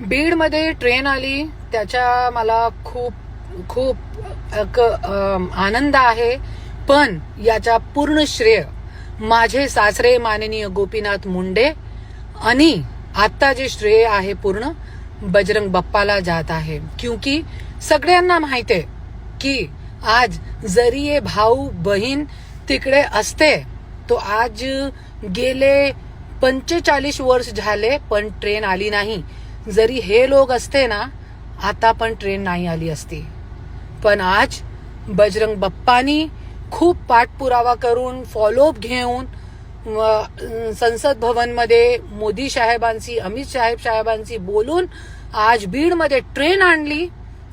बीडमध्ये ट्रेन आली त्याच्या मला खूप खूप आनंद आहे, पण याचा पूर्ण श्रेय माझे सासरे माननीय गोपीनाथ मुंडे आणि आता जे श्रेय आहे पूर्ण बजरंग बाप्पाला जात आहे. क्योंकि सगळ्यांना माहिती आहे की आज जरी ये भाऊ बहीण तिकडे असते तो आज गेले 45 वर्ष झाले पण ट्रेन आली नाही. जरी हे लोक असते ना आता पण ट्रेन नाही आली असती. पण आज बजरंग बाप्पानी खूप पाठपुरावा करून फॉलोअप घेऊन संसद भवन मध्ये मोदी साहेबांशी अमित साहेबांशी बोलून आज बीड मध्ये ट्रेन आणली.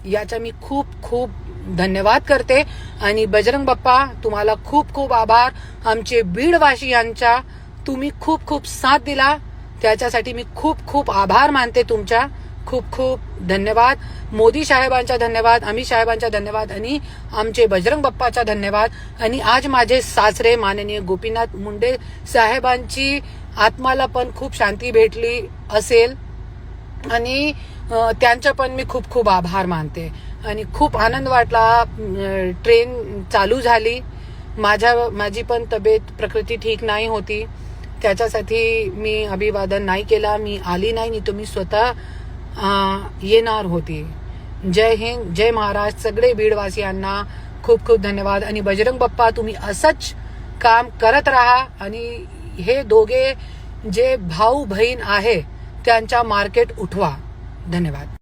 याचा मी खूप खूप धन्यवाद करते आणि बजरंग बाप्पा तुम्हाला खूप खूप आभार. आमचे बीडवासियांचा तुम्ही खूप खूप साथ दिला त्याच्यासाठी मी खूप खूप आभार मानते तुमचा. खूप खूप धन्यवाद. मोदी साहेबांचा धन्यवाद, अमित साहेबांचा धन्यवाद आणि आमचे बजरंग बाप्पाचा धन्यवाद. आणि आज माझे सासरे माननीय गोपीनाथ मुंडे साहेबांची आत्माला पण खूप शांती भेटली असेल आणि त्यांचा पण मी खूप खूप आभार मानते आणि खूप आनंद वाटला. ट्रेन चालू झाली. माझी पण तब्येत प्रकृती ठीक नाही होती त्याच्यासाठी मी अभिवादन नाही केला. मी आली नाही तर मी स्वतः येणार होती. जय हिंद, जय महाराष्ट्र. सगळे बीडवासियांना खूप खूप धन्यवाद आणि बजरंग बाप्पा तुम्ही असंच काम करत राहा आणि हे दोघे जे भाऊ बहीण आहे त्यांचा मार्केट उठवा. धन्यवाद.